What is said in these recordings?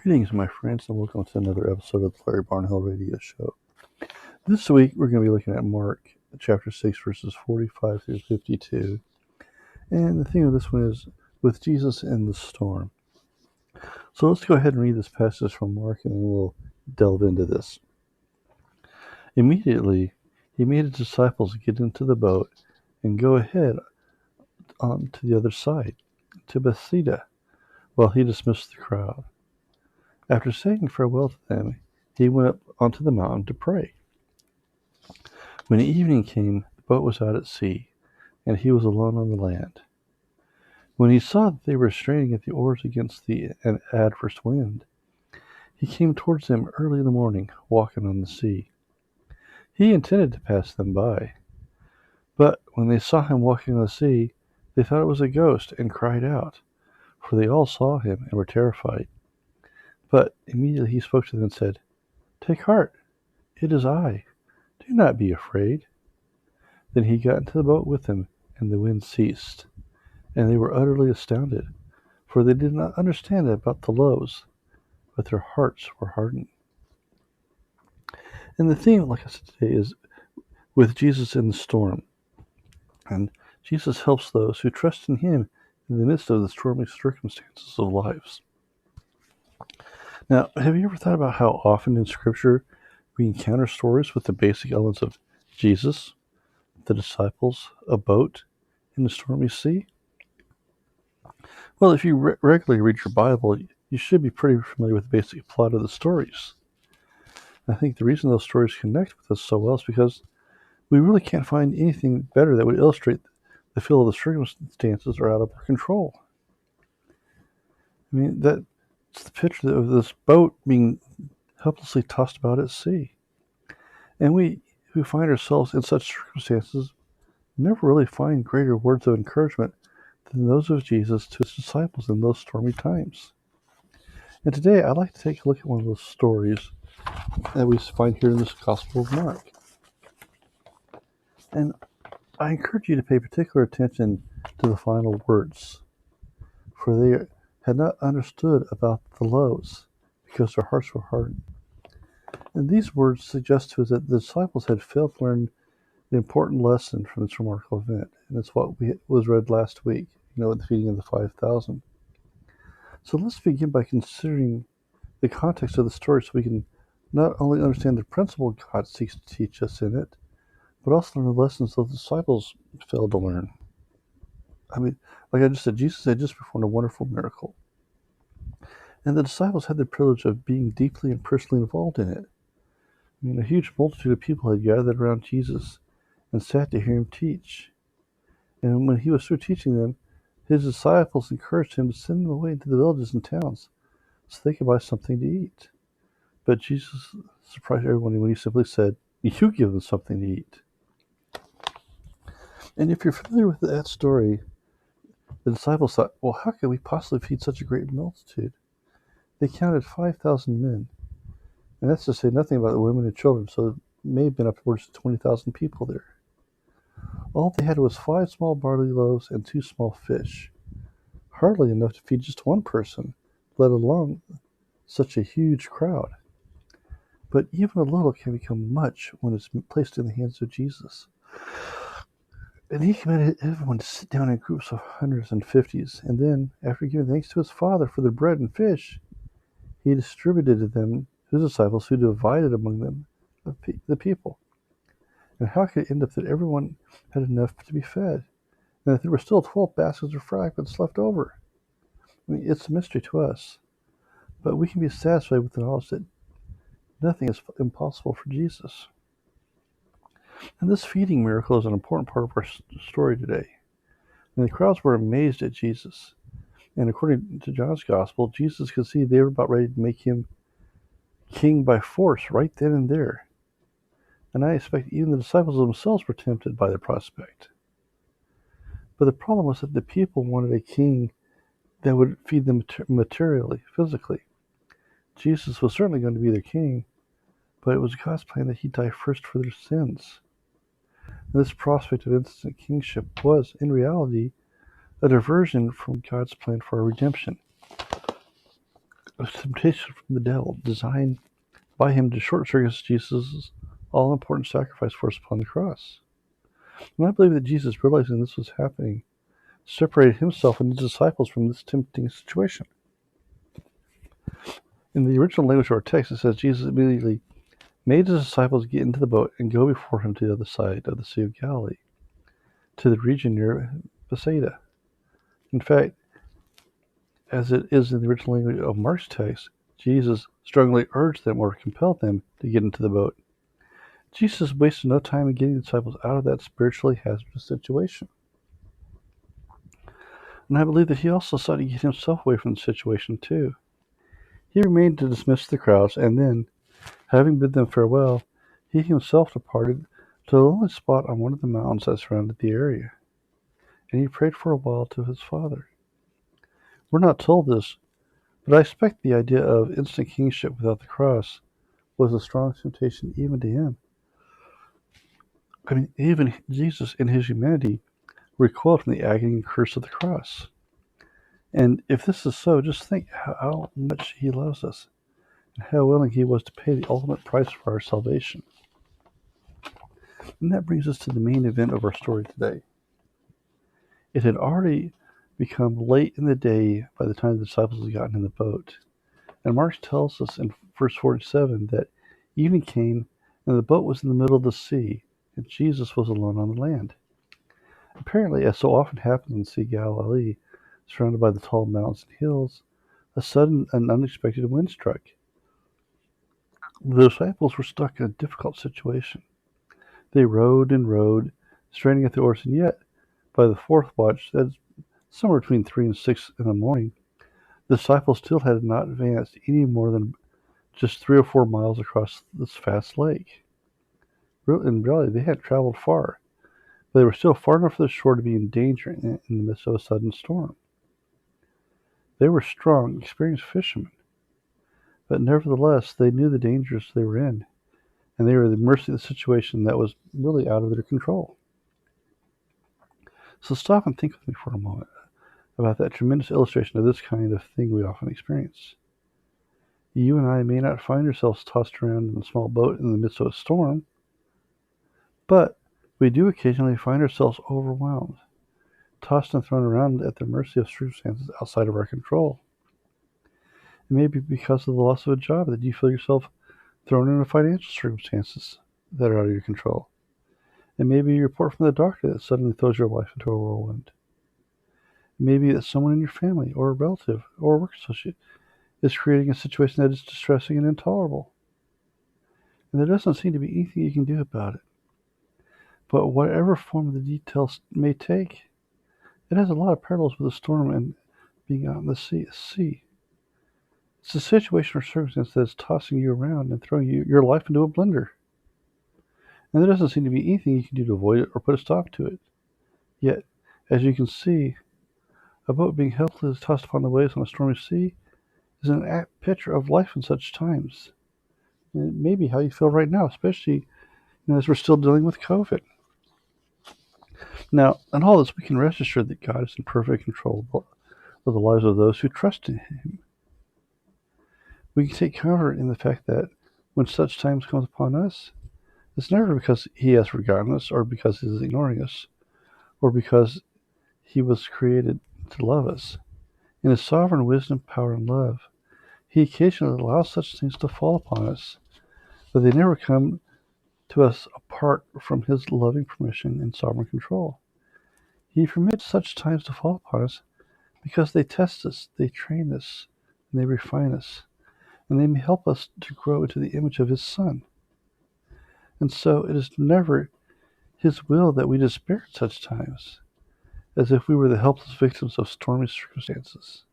Greetings, my friends, and welcome to another episode of the Larry Barnhill Radio Show. This week, we're going to be looking at Mark chapter 6, verses 45 through 52. And the theme of this one is with Jesus in the storm. So let's go ahead and read this passage from Mark, and then we'll delve into this. Immediately, he made his disciples get into the boat and go ahead on to the other side, to Bethsaida, while he dismissed the crowd. After saying farewell to them, he went up onto the mountain to pray. When evening came, the boat was out at sea, and he was alone on the land. When he saw that they were straining at the oars against an adverse wind, he came towards them early in the morning, walking on the sea. He intended to pass them by, but when they saw him walking on the sea, they thought it was a ghost and cried out, for they all saw him and were terrified. But immediately he spoke to them and said, "Take heart, it is I. Do not be afraid." Then he got into the boat with them, and the wind ceased. And they were utterly astounded, for they did not understand about the loaves, but their hearts were hardened. And the theme, like I said today, is with Jesus in the storm. And Jesus helps those who trust in him in the midst of the stormy circumstances of lives. Now, have you ever thought about how often in Scripture we encounter stories with the basic elements of Jesus, the disciples, a boat, and a stormy sea? Well, if you regularly read your Bible, you should be pretty familiar with the basic plot of the stories. I think the reason those stories connect with us so well is because we really can't find anything better that would illustrate the feel of the circumstances are out of our control. I mean, that's the picture of this boat being helplessly tossed about at sea. And we who find ourselves in such circumstances never really find greater words of encouragement than those of Jesus to his disciples in those stormy times. And today I'd like to take a look at one of those stories that we find here in this Gospel of Mark. And I encourage you to pay particular attention to the final words, for they had not understood about the loaves, because their hearts were hardened. And these words suggest to us that the disciples had failed to learn the important lesson from this remarkable event. And it's what was read last week, at the feeding of the 5,000. So let's begin by considering the context of the story so we can not only understand the principle God seeks to teach us in it, but also learn the lessons the disciples failed to learn. I mean, like I just said, Jesus had just performed a wonderful miracle. And the disciples had the privilege of being deeply and personally involved in it. I mean, a huge multitude of people had gathered around Jesus and sat to hear him teach. And when he was through teaching them, his disciples encouraged him to send them away into the villages and towns so they could buy something to eat. But Jesus surprised everyone when he simply said, "You give them something to eat." And if you're familiar with that story, the disciples thought, well, how could we possibly feed such a great multitude? They counted 5,000 men. And that's to say nothing about the women and children, so it may have been upwards of 20,000 people there. All they had was 5 small barley loaves and 2 small fish. Hardly enough to feed just one person, let alone such a huge crowd. But even a little can become much when it's placed in the hands of Jesus. And he commanded everyone to sit down in groups of hundreds and fifties, and then, after giving thanks to his Father for the bread and fish, he distributed to them, his disciples, who divided among them the people. And how could it end up that everyone had enough to be fed, and that there were still 12 baskets of fragments left over? I mean, it's a mystery to us, but we can be satisfied with the knowledge that nothing is impossible for Jesus. And this feeding miracle is an important part of our story today. And the crowds were amazed at Jesus. And according to John's Gospel, Jesus could see they were about ready to make him king by force right then and there. And I expect even the disciples themselves were tempted by the prospect. But the problem was that the people wanted a king that would feed them materially, physically. Jesus was certainly going to be their king, but it was God's plan that he die first for their sins. And this prospect of instant kingship was, in reality, a diversion from God's plan for our redemption. a temptation from the devil designed by him to short-circuit Jesus' all-important sacrifice for us upon the cross. And I believe that Jesus, realizing this was happening, separated himself and his disciples from this tempting situation. In the original language of our text, it says Jesus immediately made his disciples get into the boat and go before him to the other side of the Sea of Galilee, to the region near Bethsaida. In fact, as it is in the original language of Mark's text, Jesus strongly urged them or compelled them to get into the boat. Jesus wasted no time in getting the disciples out of that spiritually hazardous situation. And I believe that he also sought to get himself away from the situation too. He remained to dismiss the crowds, and then, having bid them farewell, he himself departed to a lonely spot on one of the mountains that surrounded the area. And he prayed for a while to his Father. We're not told this, but I expect the idea of instant kingship without the cross was a strong temptation even to him. I mean, even Jesus in his humanity recoiled from the agony and curse of the cross. And if this is so, just think how much he loves us and how willing he was to pay the ultimate price for our salvation. And that brings us to the main event of our story today. It had already become late in the day by the time the disciples had gotten in the boat. And Mark tells us in verse 47 that evening came and the boat was in the middle of the sea, and Jesus was alone on the land. Apparently, as so often happens in the Sea of Galilee, surrounded by the tall mountains and hills, a sudden and unexpected wind struck. The disciples were stuck in a difficult situation. They rowed and rowed, straining at the oars, and yet, by the fourth watch, that is somewhere between 3 and 6 in the morning, the disciples still had not advanced any more than just 3 or 4 miles across this vast lake. In reality, they had traveled far, but they were still far enough from the shore to be in danger in the midst of a sudden storm. They were strong, experienced fishermen, but nevertheless, they knew the dangers they were in, and they were at the mercy of the situation that was really out of their control. So stop and think with me for a moment about that tremendous illustration of this kind of thing we often experience. You and I may not find ourselves tossed around in a small boat in the midst of a storm, but we do occasionally find ourselves overwhelmed, tossed and thrown around at the mercy of circumstances outside of our control. It may be because of the loss of a job that you feel yourself thrown into financial circumstances that are out of your control. It may be a report from the doctor that suddenly throws your life into a whirlwind. It may be that someone in your family or a relative or a work associate is creating a situation that is distressing and intolerable. And there doesn't seem to be anything you can do about it. But whatever form the details may take, it has a lot of parallels with a storm and being out in the sea. It's a situation or circumstance that is tossing you around and throwing your life into a blender. And there doesn't seem to be anything you can do to avoid it or put a stop to it. Yet, as you can see, a boat being helplessly tossed upon the waves on a stormy sea is an apt picture of life in such times. And it may be how you feel right now, especially as we're still dealing with COVID. Now, in all this, we can rest assured that God is in perfect control of the lives of those who trust in Him. We can take comfort in the fact that when such times come upon us, it's never because He has forgotten us or because He is ignoring us or because He was created to love us. In His sovereign wisdom, power, and love, He occasionally allows such things to fall upon us, but they never come to us apart from His loving permission and sovereign control. He permits such times to fall upon us because they test us, they train us, and they refine us, and they may help us to grow into the image of His Son. And so it is never His will that we despair at such times, as if we were the helpless victims of stormy circumstances.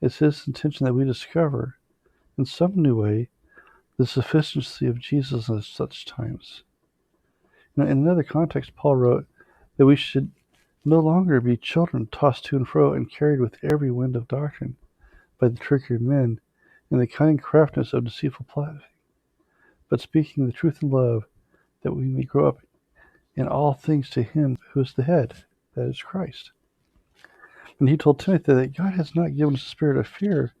It's His intention that we discover, in some new way, the sufficiency of Jesus in such times. Now, in another context, Paul wrote that we should no longer be children tossed to and fro and carried with every wind of doctrine by the trickery of men and the cunning craftiness of deceitful plotting, but speaking the truth in love, that we may grow up in all things to Him who is the head, that is Christ. And he told Timothy that God has not given us a spirit of fear,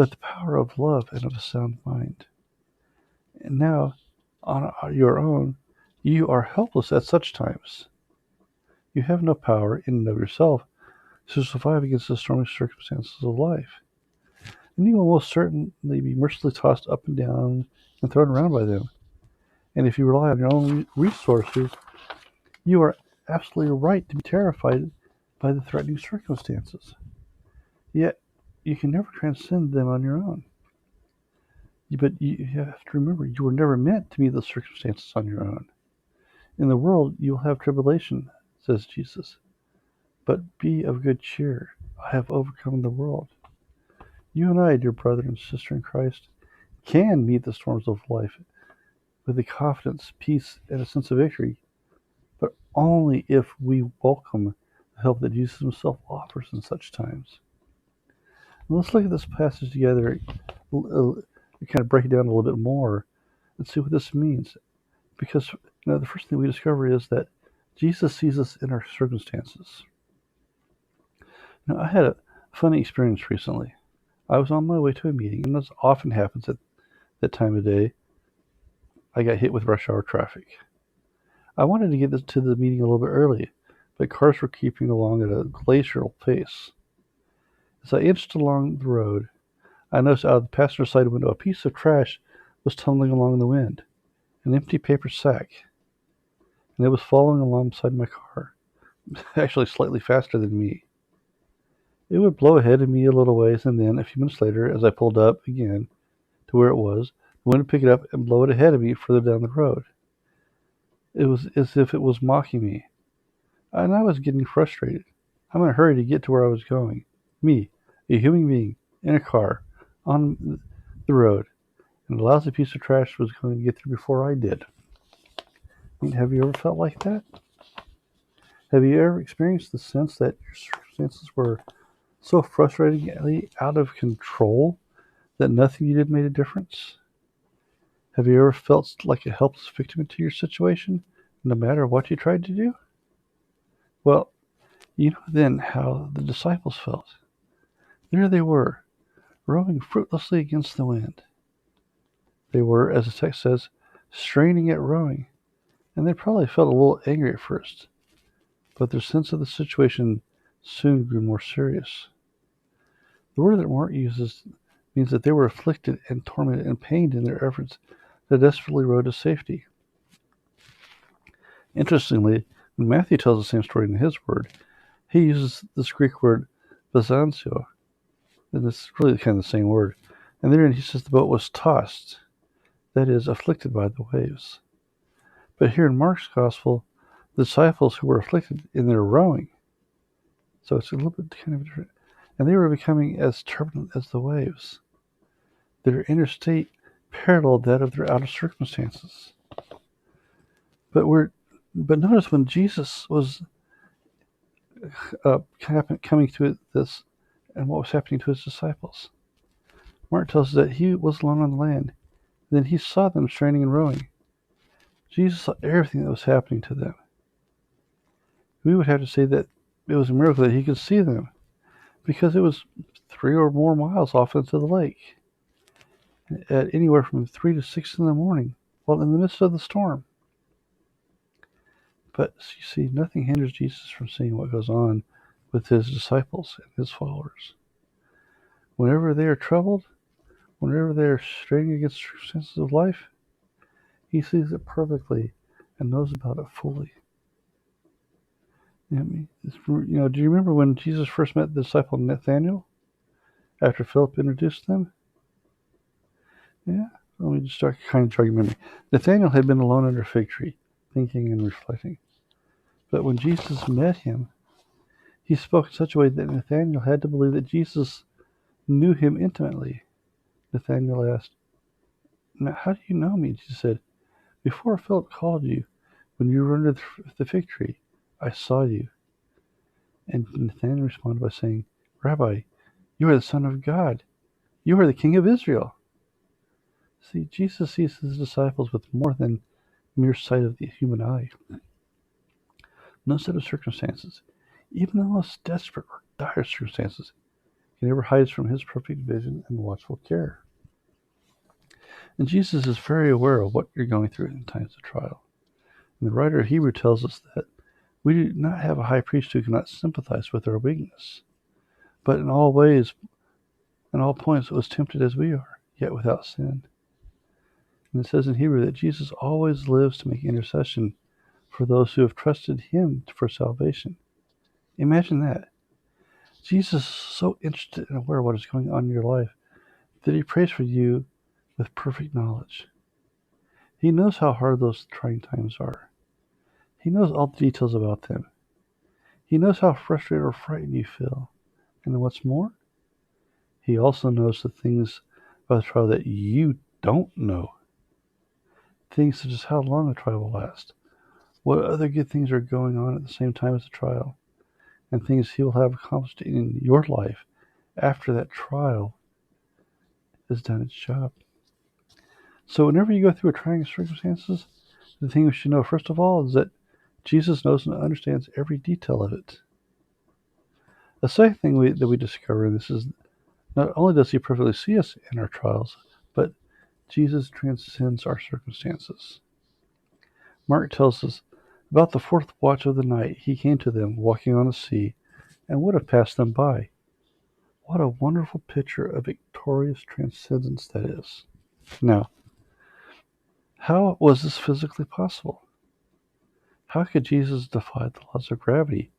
but the power of love and of a sound mind. And now, on your own, you are helpless at such times. You have no power in and of yourself to survive against the stormy circumstances of life, and you will most certainly be mercilessly tossed up and down and thrown around by them. And if you rely on your own resources, you are absolutely right to be terrified by the threatening circumstances. Yet, you can never transcend them on your own. But you have to remember, you were never meant to meet those circumstances on your own. In the world you will have tribulation, says Jesus. But be of good cheer. I have overcome the world. You and I, dear brother and sister in Christ, can meet the storms of life with the confidence, peace, and a sense of victory, but only if we welcome the help that Jesus himself offers in such times. And let's look at this passage together, kind of break it down a little bit more, and see what this means. Because the first thing we discover is that Jesus sees us in our circumstances. I had a funny experience recently. I was on my way to a meeting, and this often happens at that time of day. I got hit with rush hour traffic. I wanted to get to the meeting a little bit early, but cars were keeping along at a glacial pace. As I inched along the road, I noticed out of the passenger side window a piece of trash was tumbling along in the wind, an empty paper sack, and it was following along beside my car, actually slightly faster than me. It would blow ahead of me a little ways, and then, a few minutes later, as I pulled up again to where it was, the wind would pick it up and blow it ahead of me further down the road. It was as if it was mocking me, and I was getting frustrated. I'm in a hurry to get to where I was going. Me, a human being, in a car, on the road, and a lousy piece of trash was going to get through before I did. Have you ever felt like that? Have you ever experienced the sense that your circumstances were so frustratingly out of control that nothing you did made a difference? Have you ever felt like a helpless victim to your situation, no matter what you tried to do? Well, you know then how the disciples felt. There they were, rowing fruitlessly against the wind. They were, as the text says, straining at rowing, and they probably felt a little angry at first, but their sense of the situation soon grew more serious. The word that Mark uses means that they were afflicted and tormented and pained in their efforts to desperately row to safety. Interestingly, when Matthew tells the same story in his word, he uses this Greek word basansio, and it's really kind of the same word. And therein he says the boat was tossed, that is, afflicted by the waves. But here in Mark's gospel, the disciples who were afflicted in their rowing, so it's a little bit kind of different, and they were becoming as turbulent as the waves. Their inner state paralleled that of their outer circumstances. But notice when Jesus was coming to this and what was happening to his disciples. Mark tells us that he was alone on the land. Then he saw them straining and rowing. Jesus saw everything that was happening to them. We would have to say that it was a miracle that he could see them, because it was 3 or more miles off into the lake, at anywhere from 3 to 6 in the morning, while in the midst of the storm. But you see, nothing hinders Jesus from seeing what goes on with his disciples and his followers. Whenever they are troubled, whenever they are straining against the circumstances of life, he sees it perfectly and knows about it fully. Do you remember when Jesus first met the disciple Nathanael after Philip introduced them? Yeah, let me just start kind of jogging memory. Nathanael had been alone under a fig tree, thinking and reflecting. But when Jesus met him, he spoke in such a way that Nathanael had to believe that Jesus knew him intimately. Nathanael asked, "Now, how do you know me?" Jesus said, "Before Philip called you, when you were under the fig tree, I saw you." And Nathanael responded by saying, "Rabbi, you are the Son of God. You are the King of Israel." See, Jesus sees his disciples with more than mere sight of the human eye. No set of circumstances, even the most desperate or dire circumstances, He never hides from his perfect vision and watchful care. And Jesus is very aware of what you're going through in times of trial. And the writer of Hebrew tells us that we do not have a high priest who cannot sympathize with our weakness, but in all ways, in all points, was tempted as we are, yet without sin. And it says in Hebrew that Jesus always lives to make intercession for those who have trusted him for salvation. Imagine that. Jesus is so interested and aware of what is going on in your life that he prays for you with perfect knowledge. He knows how hard those trying times are. He knows all the details about them. He knows how frustrated or frightened you feel. And what's more, he also knows the things about the trial that you don't know. Things such as how long the trial will last, what other good things are going on at the same time as the trial, and things he will have accomplished in your life after that trial has done its job. So whenever you go through a trying circumstances, the thing we should know first of all is that Jesus knows and understands every detail of it. The second thing that we discover in this is not only does he perfectly see us in our trials, but Jesus transcends our circumstances. Mark tells us, about the fourth watch of the night he came to them walking on the sea and would have passed them by. What a wonderful picture of victorious transcendence that is. Now, how was this physically possible? How could Jesus defy the laws of gravity?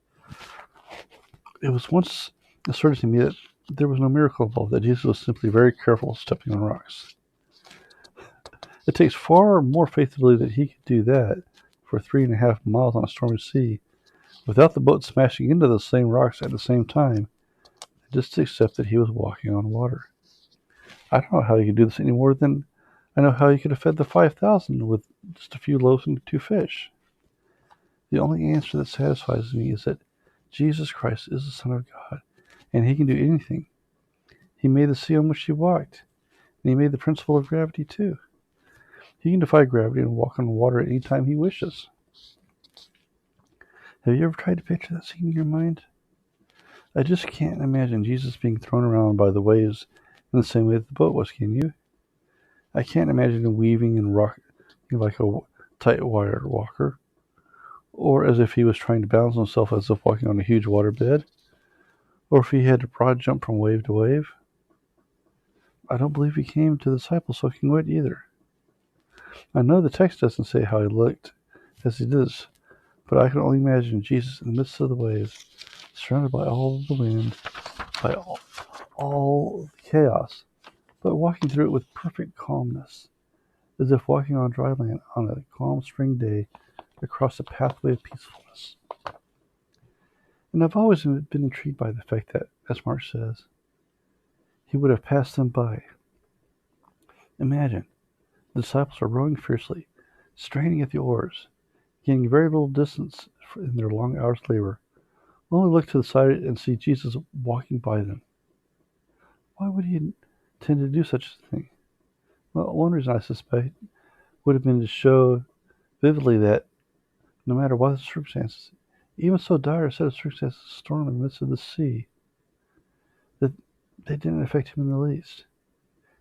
It was once asserted to me that there was no miracle involved, that Jesus was simply very careful stepping on rocks. It takes far more faith to believe that he could do that for 3.5 miles on a stormy sea without the boat smashing into the same rocks at the same time, and just to accept that he was walking on water. I don't know how he could do this any more than I know how he could have fed the 5,000 with just a few loaves and 2 fish. The only answer that satisfies me is that Jesus Christ is the Son of God, and he can do anything. He made the sea on which he walked, and he made the principle of gravity too. He can defy gravity and walk on water any time he wishes. Have you ever tried to picture that scene in your mind? I just can't imagine Jesus being thrown around by the waves in the same way that the boat was, can you? I can't imagine him weaving and rocking like a tight wire walker, or as if he was trying to balance himself as if walking on a huge waterbed, or if he had to broad jump from wave to wave. I don't believe he came to the disciples soaking wet either. I know the text doesn't say how he looked as he did this, but I can only imagine Jesus in the midst of the waves, surrounded by all the wind, by all the chaos, but walking through it with perfect calmness, as if walking on dry land on a calm spring day across a pathway of peacefulness. And I've always been intrigued by the fact that, as Mark says, he would have passed them by. Imagine, the disciples are rowing fiercely, straining at the oars, gaining very little distance in their long hours of labor, only look to the side and see Jesus walking by them. Why would he intend to do such a thing? Well, one reason I suspect would have been to show vividly that no matter what the circumstances, even so dire a set of circumstances, storm in the midst of the sea, that they didn't affect him in the least.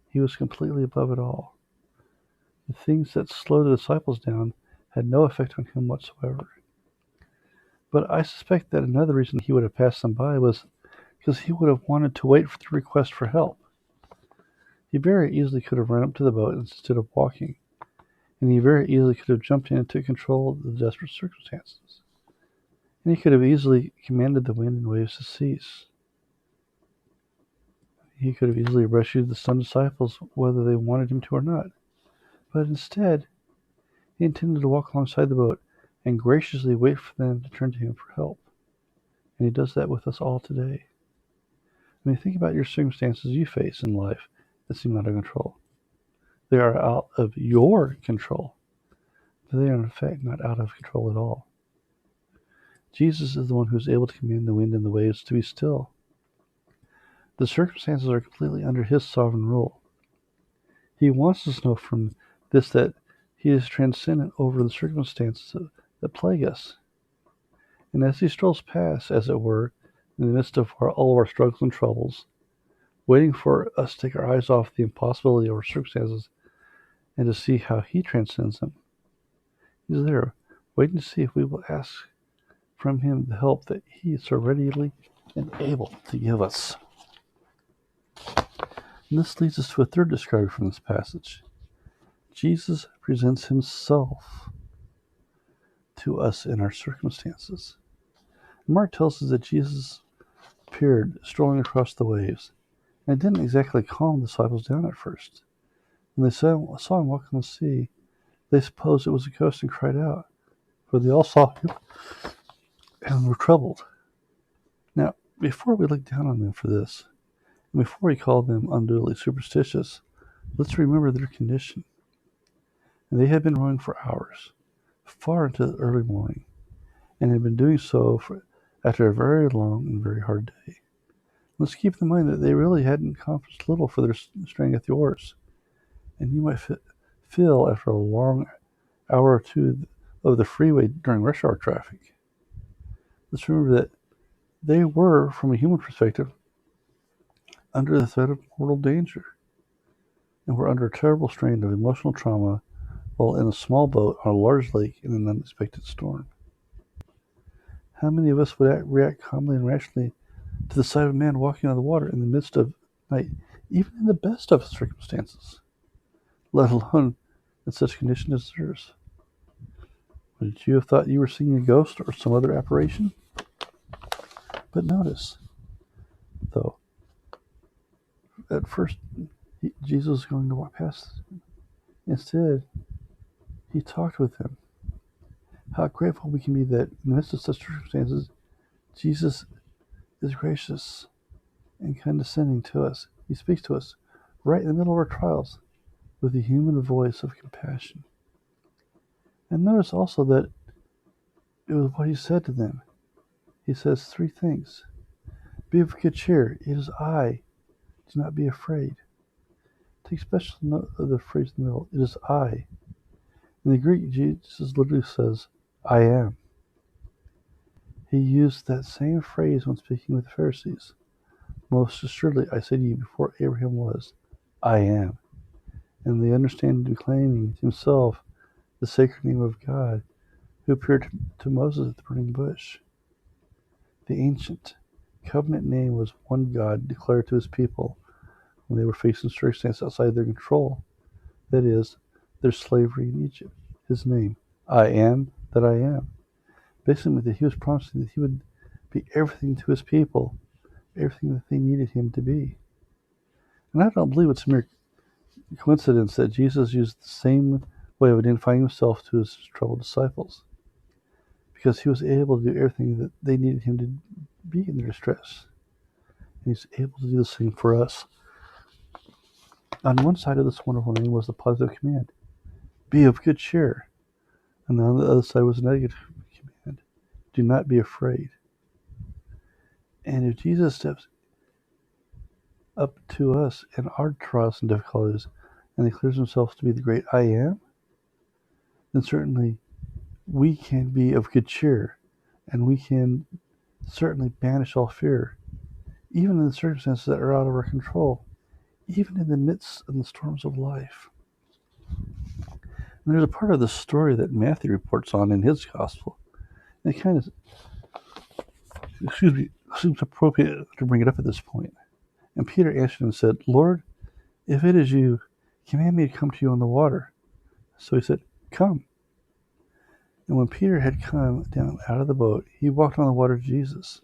He was completely above it all. The things that slowed the disciples down had no effect on him whatsoever. But I suspect that another reason he would have passed them by was because he would have wanted to wait for the request for help. He very easily could have run up to the boat instead of walking, and he very easily could have jumped in and took control of the desperate circumstances. And he could have easily commanded the wind and waves to cease. He could have easily rescued the stunned disciples whether they wanted him to or not. But instead, he intended to walk alongside the boat and graciously wait for them to turn to him for help. And he does that with us all today. I mean, think about your circumstances you face in life that seem out of control. They are out of your control, but they are in fact not out of control at all. Jesus is the one who is able to command the wind and the waves to be still. The circumstances are completely under his sovereign rule. He wants us to know from this that he is transcendent over the circumstances that plague us. And as he strolls past, as it were, in the midst of all of our struggles and troubles, waiting for us to take our eyes off the impossibility of our circumstances and to see how He transcends them. He's there, waiting to see if we will ask from Him the help that He is so readily and able to give us. And this leads us to a third discovery from this passage. Jesus presents Himself to us in our circumstances. Mark tells us that Jesus appeared strolling across the waves, and it didn't exactly calm the disciples down at first. When they saw Him walk on the sea, they supposed it was a ghost and cried out, for they all saw Him and were troubled. Now, before we look down on them for this, and before we call them unduly superstitious, let's remember their condition. And they had been rowing for hours, far into the early morning, and had been doing so after a very long and very hard day. Let's keep in mind that they really hadn't accomplished little for their straying at the oars, and you might feel after a long hour or two of the freeway during rush hour traffic. Let's remember that they were, from a human perspective, under the threat of mortal danger, and were under a terrible strain of emotional trauma while in a small boat on a large lake in an unexpected storm. How many of us would react calmly and rationally to the sight of a man walking on the water in the midst of night, even in the best of circumstances, let alone in such condition as theirs? Would you have thought you were seeing a ghost or some other apparition? But notice, though, at first Jesus was going to walk past. Instead, He talked with them. How grateful we can be that in the midst of such circumstances, Jesus is gracious and condescending to us. He speaks to us right in the middle of our trials with a human voice of compassion. And notice also that it was what He said to them. He says three things. Be of good cheer. It is I. Do not be afraid. Take special note of the phrase in the middle. It is I. In the Greek, Jesus literally says, I am. He used that same phrase when speaking with the Pharisees. Most assuredly, I say to you, before Abraham was, I am. And they understand declaiming Himself the sacred name of God, who appeared to Moses at the burning bush. The ancient covenant name was one God declared to His people when they were facing circumstances outside their control, that is, their slavery in Egypt. His name, I am that I am. Basically, that He was promising that He would be everything to His people, everything that they needed Him to be. And I don't believe it's a mere coincidence that Jesus used the same way of identifying Himself to His troubled disciples, because He was able to do everything that they needed Him to be in their distress. And He's able to do the same for us. On one side of this wonderful name was the positive command, be of good cheer. And on the other side was a negative command, do not be afraid. And if Jesus steps up to us in our trials and difficulties and declares Himself to be the great I am, then certainly we can be of good cheer, and we can certainly banish all fear, even in the circumstances that are out of our control, even in the midst of the storms of life. And there's a part of the story that Matthew reports on in his gospel. And it kind of, seems appropriate to bring it up at this point. And Peter answered and said, Lord, if it is you, command me to come to you on the water. So He said, come. And when Peter had come down out of the boat, he walked on the water to Jesus.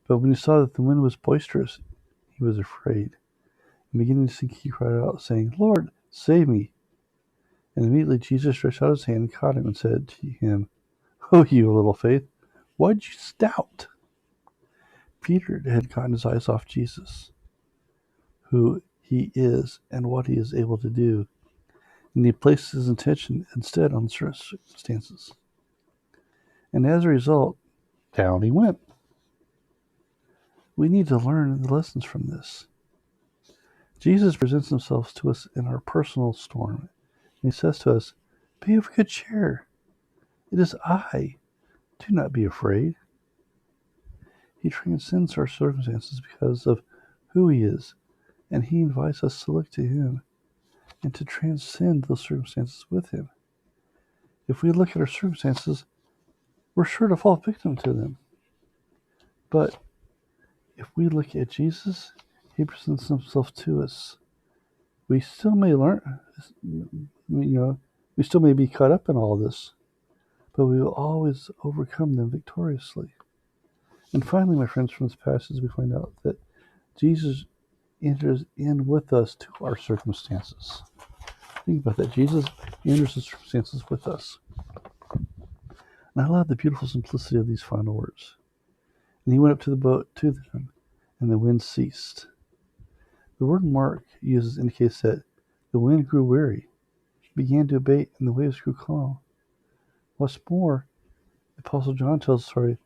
But when he saw that the wind was boisterous, he was afraid. And beginning to sink, he cried out, saying, Lord, save me. And immediately Jesus stretched out His hand and caught him and said to him, O you of little faith, why did you doubt? Peter had gotten his eyes off Jesus, who He is and what He is able to do, and he placed his attention instead on circumstances. And as a result, down he went. We need to learn the lessons from this. Jesus presents Himself to us in our personal storm, and He says to us, be of good cheer. It is I. Do not be afraid. He transcends our circumstances because of who He is, and He invites us to look to Him and to transcend those circumstances with Him. If we look at our circumstances, we're sure to fall victim to them. But if we look at Jesus, He presents Himself to us. We still may learn, we still may be caught up in all this, but we will always overcome them victoriously. And finally, my friends, from this passage, we find out that Jesus enters in with us to our circumstances. Think about that. Jesus enters the circumstances with us. And I love the beautiful simplicity of these final words. And He went up to the boat to them, and the wind ceased. The word Mark uses indicates that the wind grew weary, began to abate, and the waves grew calm. What's more, the Apostle John tells the story,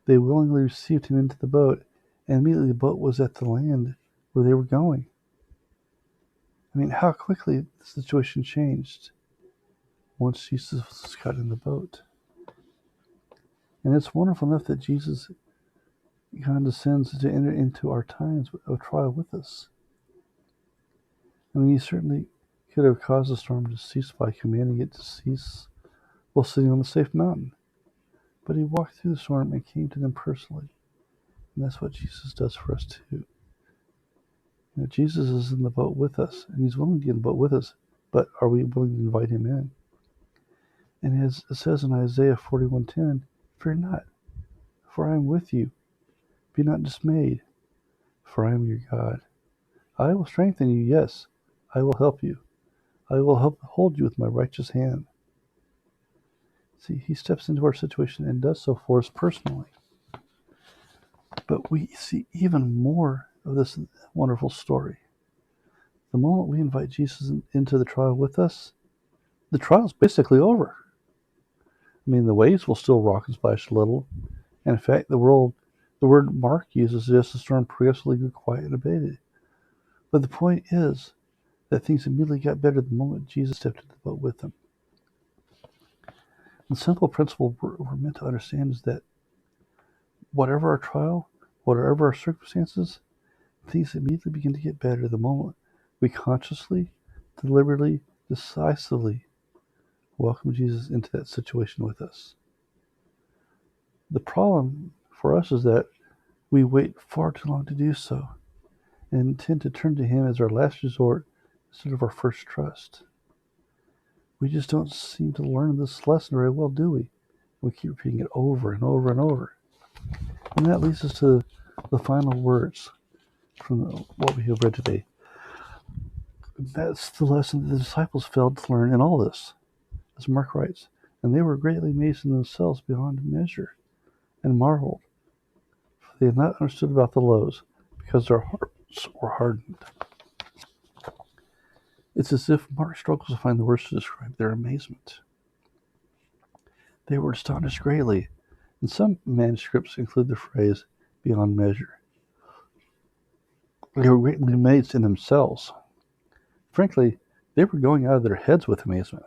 they willingly received Him into the boat, and immediately the boat was at the land where they were going. I mean, how quickly the situation changed once Jesus got in the boat. And it's wonderful enough that Jesus condescends to enter into our times of trial with us. I mean, He certainly could have caused the storm to cease by commanding it to cease while sitting on a safe mountain. But He walked through the storm and came to them personally. And that's what Jesus does for us too. Jesus is in the boat with us, and He's willing to get in the boat with us, but are we willing to invite Him in? And as it says in Isaiah 41:10, fear not, for I am with you. Be not dismayed, for I am your God. I will strengthen you, yes, I will help you. I will help hold you with my righteous hand. See, He steps into our situation and does so for us personally. But we see even more of this wonderful story. The moment we invite Jesus into the trial with us, the trial's basically over. I mean, the waves will still rock and splash a little. And in fact, the word Mark uses suggests the storm progressively grew quiet and abated. But the point is that things immediately got better the moment Jesus stepped into the boat with them. The simple principle we're meant to understand is that whatever our trial, whatever our circumstances, things immediately begin to get better the moment we consciously, deliberately, decisively welcome Jesus into that situation with us. The problem for us is that we wait far too long to do so and tend to turn to Him as our last resort instead of our first trust. We just don't seem to learn this lesson very well, do we? We keep repeating it over and over and over. And that leads us to the final words from what we have read today. That's the lesson that the disciples failed to learn in all this, as Mark writes. And they were greatly amazed in themselves beyond measure, and marveled, for they had not understood about the loaves, because their hearts were hardened. It's as if Mark struggles to find the words to describe their amazement. They were astonished greatly, and some manuscripts include the phrase, beyond measure. They were greatly amazed in themselves. Frankly, they were going out of their heads with amazement.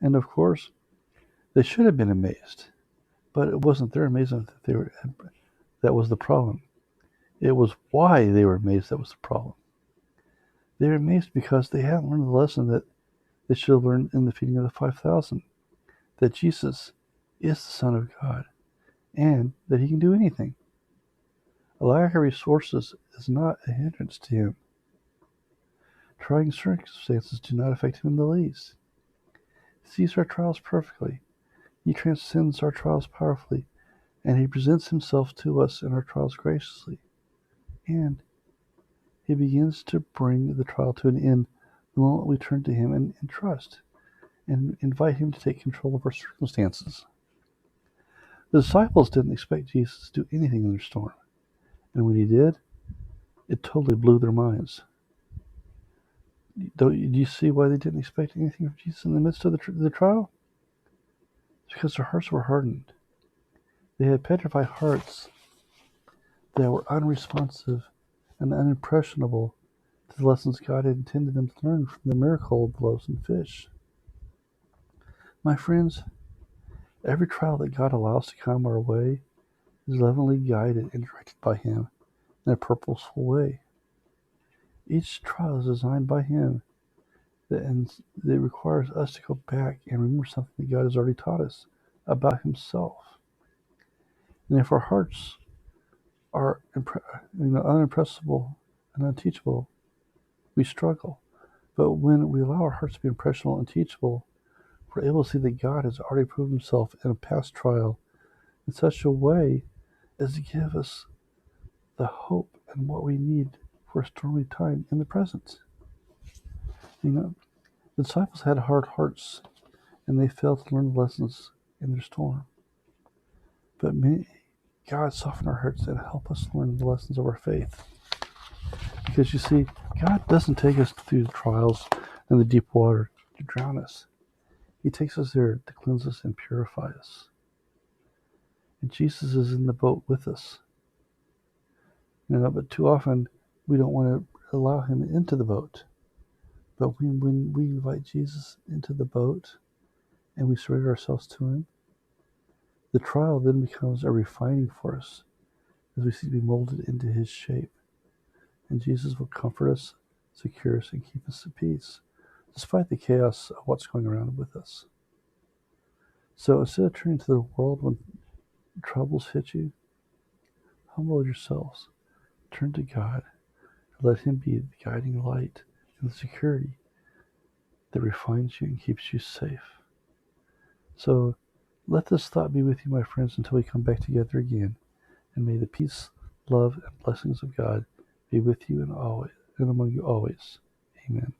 And of course, they should have been amazed. But it wasn't their amazement that was the problem. It was why they were amazed that was the problem. They were amazed because they hadn't learned the lesson that they should have learned in the feeding of the 5,000, that Jesus is the Son of God, and that He can do anything. A lack of resources is not a hindrance to Him. Trying circumstances do not affect Him in the least. He sees our trials perfectly. He transcends our trials powerfully, and He presents Himself to us in our trials graciously. And He begins to bring the trial to an end the moment we turn to Him and trust and invite Him to take control of our circumstances. The disciples didn't expect Jesus to do anything in their storm, and when He did, it totally blew their minds. Do you see why they didn't expect anything from Jesus in the midst of the trial? It's because their hearts were hardened. They had petrified hearts that were unresponsive and unimpressionable to the lessons God had intended them to learn from the miracle of the loaves and fish. My friends, every trial that God allows to come our way is lovingly guided and directed by Him in a purposeful way. Each trial is designed by Him, and it requires us to go back and remember something that God has already taught us about Himself. And if our hearts are unimpressible and unteachable, we struggle. But when we allow our hearts to be impressionable and teachable, we're able to see that God has already proved Himself in a past trial in such a way as to give us the hope and what we need for a stormy time in the present. You know, the disciples had hard hearts and they failed to learn the lessons in their storm. But may God soften our hearts and help us learn the lessons of our faith. Because you see, God doesn't take us through the trials and the deep water to drown us. He takes us there to cleanse us and purify us. And Jesus is in the boat with us. But too often we don't want to allow Him into the boat. But when we invite Jesus into the boat and we surrender ourselves to Him, the trial then becomes a refining for us as we seek to be molded into His shape. And Jesus will comfort us, secure us, and keep us at peace, despite the chaos of what's going around with us. So instead of turning to the world when troubles hit you, humble yourselves, turn to God, and let Him be the guiding light and the security that refines you and keeps you safe. So let this thought be with you, my friends, until we come back together again. And may the peace, love, and blessings of God be with you and among you always. Amen.